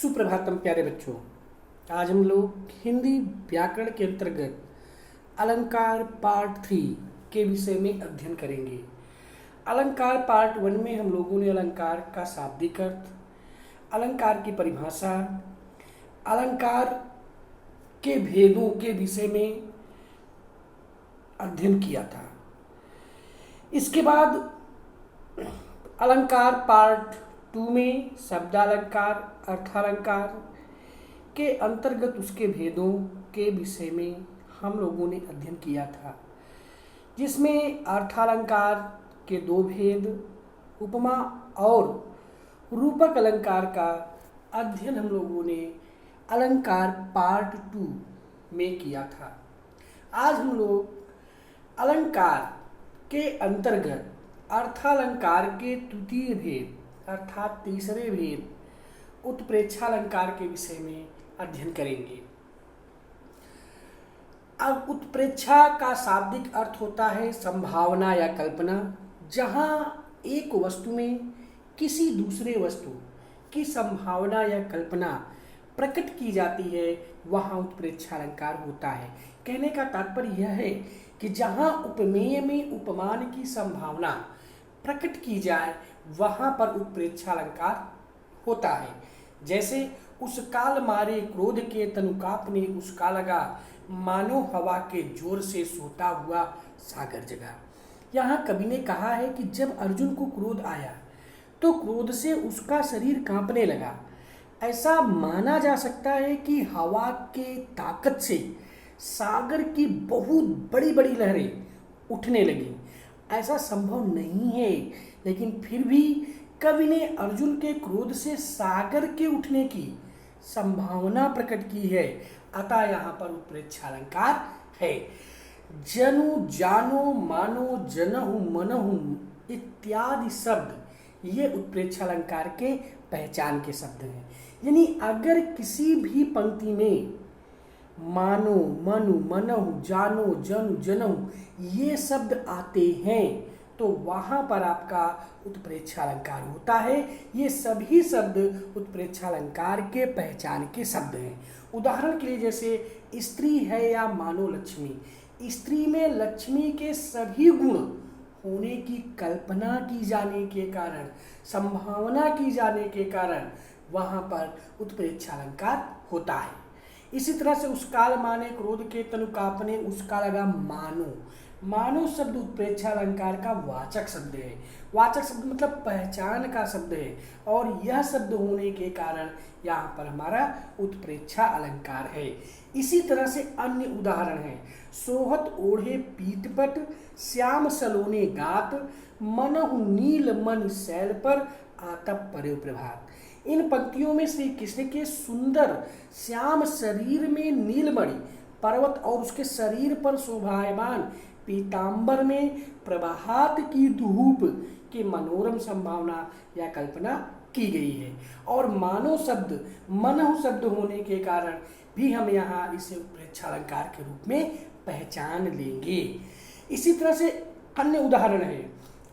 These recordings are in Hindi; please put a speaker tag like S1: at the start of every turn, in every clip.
S1: सुप्रभातम प्यारे बच्चों। आज हम लोग हिंदी व्याकरण के अंतर्गत अलंकार पार्ट 3 के विषय में अध्ययन करेंगे। अलंकार पार्ट 1 में हम लोगों ने अलंकार का शाब्दिक अर्थ, अलंकार की परिभाषा, अलंकार के भेदों के विषय में अध्ययन किया था। इसके बाद अलंकार पार्ट 2 में शब्दालंकार, अर्थालंकार के अंतर्गत उसके भेदों के विषय में हम लोगों ने अध्ययन किया था, जिसमें अर्थालंकार के 2 भेद, उपमा और रूपक अलंकार का अध्ययन हम लोगों ने अलंकार पार्ट 2 में किया था। आज हम लोग अलंकार के अंतर्गत अर्थालंकार के तृतीय भेद अर्थात तीसरे भेद उत्प्रेक्षालंकार के विषय में अध्ययन करेंगे। अब उत्प्रेक्षा का शाब्दिक अर्थ होता है संभावना या कल्पना। जहां एक वस्तु में किसी दूसरे वस्तु की संभावना या कल्पना प्रकट की जाती है, वहां उत्प्रेक्षालंकार होता है। कहने का तात्पर्य यह है कि जहां उपमेय में उपमान की संभावना प्रकट की जाए, वहां पर उत्प्रेक्षालंकार होता है। जैसे उस काल मारे क्रोध के तनु कांपने, उसका लगा मानो हवा के जोर से सोता हुआ सागर जगा। यहाँ कवि ने कहा है कि जब अर्जुन को क्रोध आया तो क्रोध से उसका शरीर कांपने लगा। ऐसा माना जा सकता है कि हवा के ताकत से सागर की बहुत बड़ी बड़ी लहरें उठने लगी। ऐसा संभव नहीं है, लेकिन फिर भी कवि ने अर्जुन के क्रोध से सागर के उठने की संभावना प्रकट की है। अतः यहाँ पर उत्प्रेक्षालंकार है। जनु, जानो, मानो, जनहु, मनहु इत्यादि शब्द ये उत्प्रेक्षालंकार के पहचान के शब्द हैं। यानी अगर किसी भी पंक्ति में मानो, मनु, मनहु, जानो, जनु, जनहु ये शब्द आते हैं तो वहाँ पर आपका उत्प्रेक्षालंकार होता है। ये सभी शब्द उत्प्रेक्षालंकार के पहचान के शब्द हैं। उदाहरण के लिए जैसे स्त्री है या मानो लक्ष्मी। स्त्री में लक्ष्मी के सभी गुण होने की कल्पना की जाने के कारण, संभावना की जाने के कारण वहाँ पर उत्प्रेक्षालंकार होता है। इसी तरह से उस काल माने क्रोध के तनु कांपने, उसका लगा मानो। मानो शब्द उत्प्रेक्षालंकार का वाचक शब्द है। वाचक शब्द मतलब पहचान का शब्द है, और यह शब्द होने के कारण यहाँ पर हमारा उत्प्रेक्षा अलंकार है। इसी तरह से अन्य उदाहरण हैं। सोहत ओढ़े पीठपट, श्याम सलोने गात, मनहु नील मन शैल पर, आतप परे प्रभात। इन पंक्तियों में श्री कृष्ण के सुंदर श्याम शरीर में नीलमणि पर्वत और उसके शरीर पर शोभायमान पीतांबर में प्रभात की धूप की मनोरम संभावना या कल्पना की गई है। और मानो शब्द, मनहु शब्द होने के कारण भी हम यहाँ इसे उत्प्रेक्षालंकार के रूप में पहचान लेंगे। इसी तरह से अन्य उदाहरण है।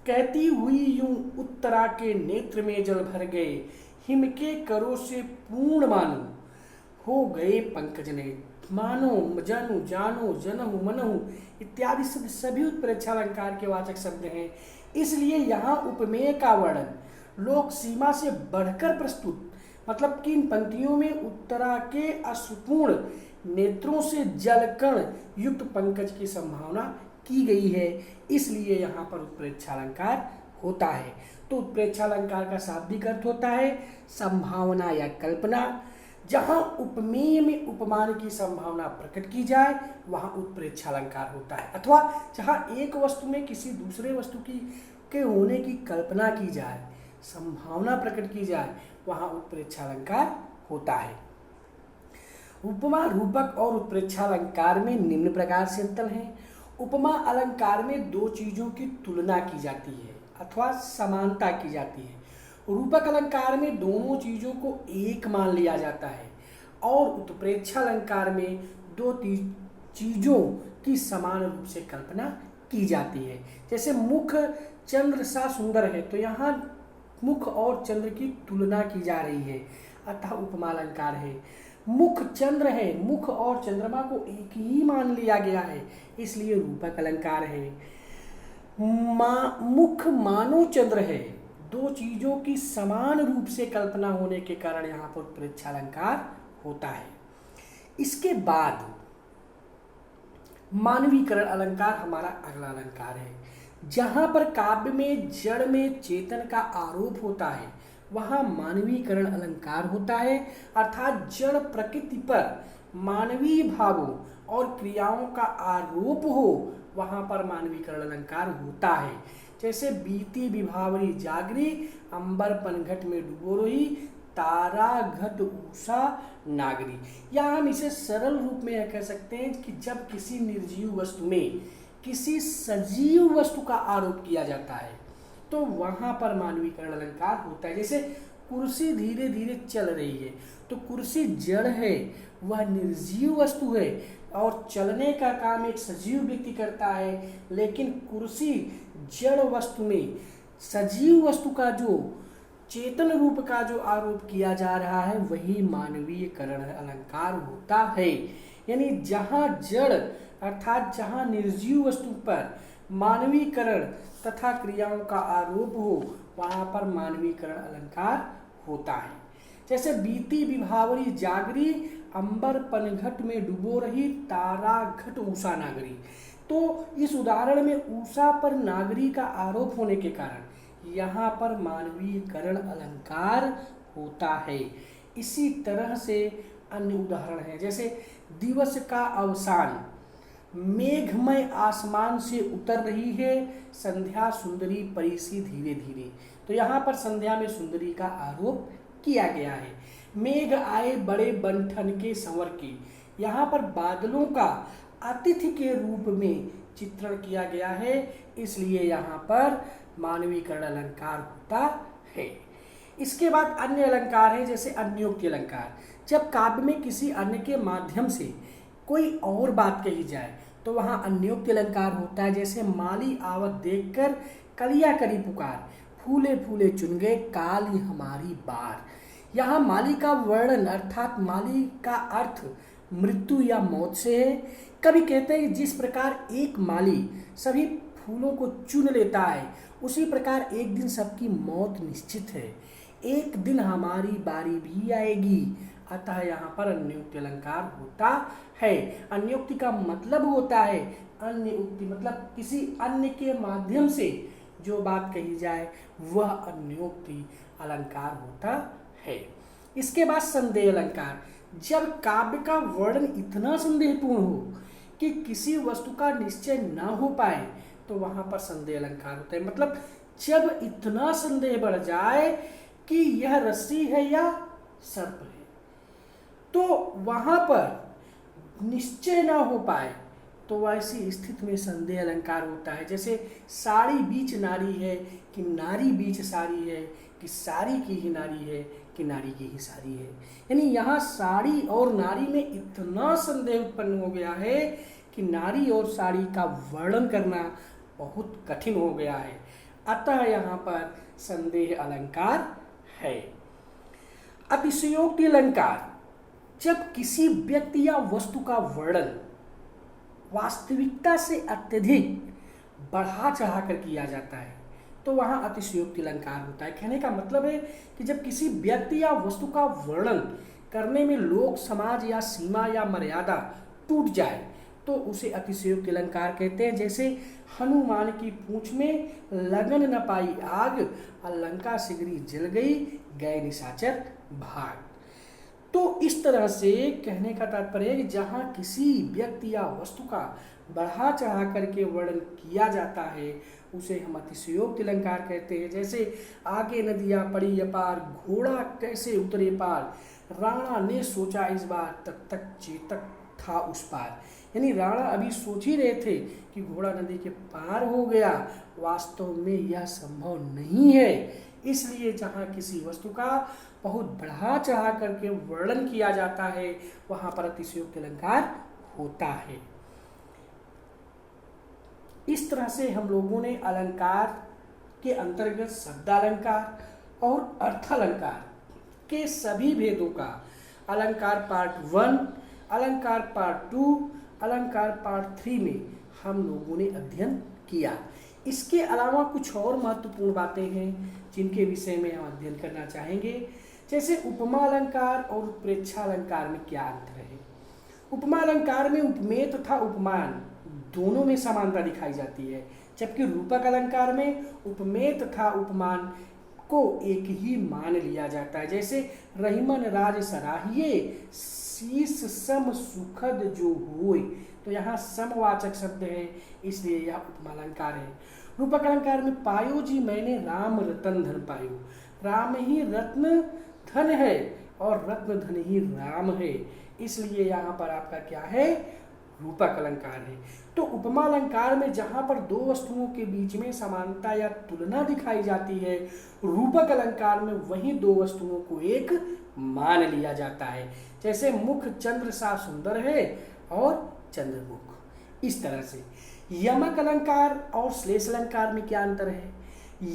S1: कहती हुई यूं उत्तरा के नेत्र में जल भर गए, हिम के करो से पूर्ण मानो, हो गए पंकज ने। मानो, जनु, जानो, जनहु, मनहु इत्यादि शब्द सभी उत्प्रेक्षालंकार के वाचक शब्द हैं। इसलिए यहाँ उपमेय का वर्णन लोक सीमा से बढ़कर प्रस्तुत, मतलब कि इन पंक्तियों में उत्तरा के अश्रुपूर्ण नेत्रों से जलकण युक्त पंकज की संभावना की गई है। इसलिए यहाँ पर उत्प्रेक्षालंकार होता है। तो उत्प्रेक्षालंकार का शाब्दिक अर्थ होता है संभावना या कल्पना। जहाँ उपमेय में उपमान की संभावना प्रकट की जाए, वहाँ उत्प्रेक्षालंकार होता है। अथवा जहाँ एक वस्तु में किसी दूसरे वस्तु के होने की कल्पना की जाए, संभावना प्रकट की जाए, वहाँ उत्प्रेक्षालंकार होता है। उपमा, रूपक और उत्प्रेक्षालंकार में निम्न प्रकार से अंतर हैं। उपमा अलंकार में 2 चीजों की तुलना की जाती है अथवा समानता की जाती है। रूपक अलंकार में दोनों चीजों को एक मान लिया जाता है, और उत्प्रेक्षालंकार में 2 चीजों की समान रूप से कल्पना की जाती है। जैसे मुख चंद्र सा सुंदर है, तो यहाँ मुख और चंद्र की तुलना की जा रही है। अतः उपमा अलंकार है। मुख चंद्र है, मुख और चंद्रमा को एक ही मान लिया गया है, इसलिए रूपक अलंकार है। मुख मानो चंद्र है, दो चीजों की समान रूप से कल्पना होने के कारण यहाँ पर उत्प्रेक्षा अलंकार होता है। इसके बाद मानवीकरण अलंकार हमारा अगला अलंकार है। जहां पर काव्य में जड़ में चेतन का आरोप होता है वहां मानवीकरण अलंकार होता है, अर्थात जड़ प्रकृति पर मानवीय भावों और क्रियाओं का आरोप हो वहां पर मानवीकरण अलंकार होता है। जैसे बीती विभावरी जागरी, अंबर पनघट में डुबो रही, तारा घट उषा नागरी। या हम इसे सरल रूप में यह कह सकते हैं कि जब किसी निर्जीव वस्तु में किसी सजीव वस्तु का आरोप किया जाता है तो वहां पर मानवीकरण अलंकार होता है। जैसे कुर्सी धीरे धीरे चल रही है, तो कुर्सी जड़ है, वह निर्जीव वस्तु है और चलने का काम एक सजीव व्यक्ति करता है, लेकिन कुर्सी जड़ वस्तु में सजीव वस्तु का जो चेतन रूप का जो आरोप किया जा रहा है वही मानवीयकरण अलंकार होता है। यानी जहाँ जड़ अर्थात जहाँ निर्जीव वस्तु पर मानवीकरण तथा क्रियाओं का आरोप हो वहाँ पर मानवीकरण अलंकार होता है। जैसे बीती विभावरी जागरी, अंबर पनघट में डुबो रही, तारा घट उषा नागरी। तो इस उदाहरण में उषा पर नागरी का आरोप होने के कारण यहाँ पर मानवीकरण अलंकार होता है। इसी तरह से अन्य उदाहरण है, जैसे दिवस का अवसान, मेघमय आसमान से उतर रही है, संध्या सुंदरी परिसी धीरे धीरे। तो यहाँ पर संध्या में सुंदरी का आरोप किया गया है। मेघ आए बड़े बंठन के संवर के, यहाँ पर बादलों का अतिथि के रूप में चित्रण किया गया है, इसलिए यहाँ पर मानवीकरण अलंकार होता है। इसके बाद अन्य अलंकार है, जैसे अन्योक्ति अलंकार। जब काव्य में किसी अन्य के माध्यम से कोई और बात कही जाए तो वहाँ अन्योक्ति अलंकार होता है। जैसे माली आवत देखकर कलिया करी पुकार, फूले फूले चुन गए काली हमारी बार। यहाँ माली का वर्णन अर्थात माली का अर्थ मृत्यु या मौत से है। कभी कहते हैं जिस प्रकार एक माली सभी फूलों को चुन लेता है उसी प्रकार एक दिन सबकी मौत निश्चित है, एक दिन हमारी बारी भी आएगी। अतः यहाँ पर अन्योक्ति अलंकार होता है। अन्योक्ति का मतलब होता है अन्य उक्ति, मतलब किसी अन्य के माध्यम से जो बात कही जाए वह अन्योक्ति अलंकार होता है। इसके बाद संदेह अलंकार। जब काव्य का वर्णन इतना संदेहपूर्ण हो कि किसी वस्तु का निश्चय न हो पाए तो वहां पर संदेह अलंकार होता है। मतलब जब इतना संदेह बढ़ जाए कि यह रस्सी है या सर्प है, तो वहां पर निश्चय ना हो पाए तो वैसी स्थिति में संदेह अलंकार होता है। जैसे साड़ी बीच नारी है कि नारी बीच साड़ी है, कि साड़ी की ही नारी है कि नारी की ही साड़ी है। यानी यहाँ साड़ी और नारी में इतना संदेह उत्पन्न हो गया है कि नारी और साड़ी का वर्णन करना बहुत कठिन हो गया है। अतः यहाँ पर संदेह अलंकार है। अतिशयोक्ति अलंकार। जब किसी व्यक्ति या वस्तु का वर्णन वास्तविकता से अत्यधिक बढ़ा चढ़ा कर किया जाता है तो वहाँ अतिशयोक्ति अलंकार होता है। कहने का मतलब है कि जब किसी व्यक्ति या वस्तु का वर्णन करने में लोक समाज या सीमा या मर्यादा टूट जाए तो उसे अतिशयोक्ति अलंकार कहते हैं। जैसे हनुमान की पूंछ में लगन न पाई आग, लंका सिगरी जल गई, गए निशाचर भाग। तो इस तरह से कहने का तात्पर्य है कि जहाँ किसी व्यक्ति या वस्तु का बढ़ा चढ़ा करके वर्णन किया जाता है उसे हम अतिशयोक्ति अलंकार कहते हैं। जैसे आगे नदियाँ पड़ी अपार, घोड़ा कैसे उतरे पार, राणा ने सोचा इस बार, तब तक चेतक था उस पार। यानी राणा अभी सोच ही रहे थे कि घोड़ा नदी के पार हो गया, वास्तव में यह संभव नहीं है। इसलिए जहाँ किसी वस्तु का बहुत बढ़ा चढ़ा करके वर्णन किया जाता है वहाँ पर अतिशयोक्ति अलंकार होता है। इस तरह से हम लोगों ने अलंकार के अंतर्गत शब्दालंकार और अर्थालंकार के सभी भेदों का अलंकार पार्ट 1, अलंकार पार्ट 2, अलंकार पार्ट 3 में हम लोगों ने अध्ययन किया। इसके अलावा कुछ और महत्वपूर्ण बातें हैं जिनके विषय में हम अध्ययन करना चाहेंगे, जैसे उपमा अलंकार और उत्प्रेक्षा अलंकार में क्या अंतर है। उपमा अलंकार में उपमेय तथा उपमान दोनों में समानता दिखाई जाती है, जबकि रूपक अलंकार में उपमेय तथा उपमान को एक ही मान लिया जाता है। जैसे रहीमन राज सराहिए शीस सम सुखद जो होय, तो यहाँ समवाचक शब्द है, इसलिए यह उपमा अलंकार है। रूपक अलंकार में पायो जी मैंने राम रतन धन पायो, राम ही रत्न धन है और रत्न धन ही राम है, इसलिए यहाँ पर आपका क्या है, रूपक अलंकार है। तो उपमा अलंकार में जहाँ पर दो वस्तुओं के बीच में समानता या तुलना दिखाई जाती है, रूपक अलंकार में वही दो वस्तुओं को एक मान लिया जाता है। जैसे मुख चंद्र सा सुंदर है और चंद्रमुख, इस तरह से। यमक अलंकार और श्लेष अलंकार में क्या अंतर है।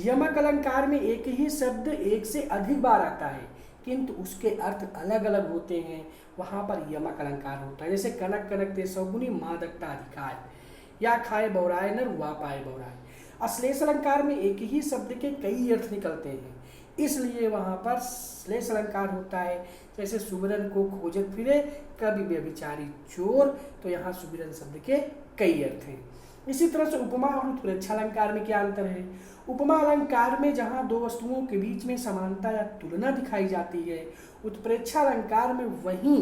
S1: यमक अलंकार में एक ही शब्द एक से अधिक बार आता है, किंतु उसके अर्थ अलग अलग होते हैं, वहाँ पर यमक अलंकार होता है। जैसे कनक कनक ते सौगुनी मादकता अधिकार, या खाए बौराए नर वा पाए बौराए। अश्लेष अलंकार में एक ही शब्द के कई अर्थ निकलते हैं, इसलिए वहाँ पर श्लेष अलंकार होता है। जैसे सुमिरन को खोजत फिरे कभी व्यभिचारी चोर, तो यहाँ सुमिरन शब्द के कई अर्थ हैं। इसी तरह से उपमा और उत्प्रेक्षा अलंकार में क्या अंतर है। उपमा अलंकार में जहाँ दो वस्तुओं के बीच में समानता या तुलना दिखाई जाती है, उत्प्रेक्षा अलंकार में वहीं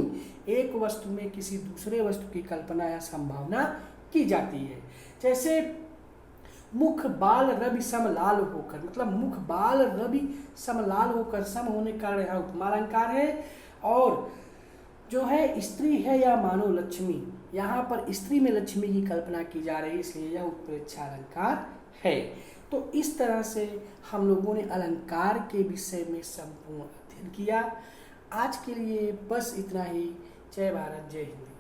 S1: एक वस्तु में किसी दूसरे वस्तु की कल्पना या संभावना की जाती है। जैसे मुख बाल रवि सम लाल होकर, मतलब मुख बाल रवि सम लाल होकर, सम होने के कारण यहाँ उपमा अलंकार है। और जो है स्त्री है या मानो लक्ष्मी, यहाँ पर स्त्री में लक्ष्मी की कल्पना की जा रही है, इसलिए यह उत्प्रेक्षा अलंकार है। तो इस तरह से हम लोगों ने अलंकार के विषय में संपूर्ण अध्ययन किया। आज के लिए बस इतना ही। जय भारत, जय हिंद।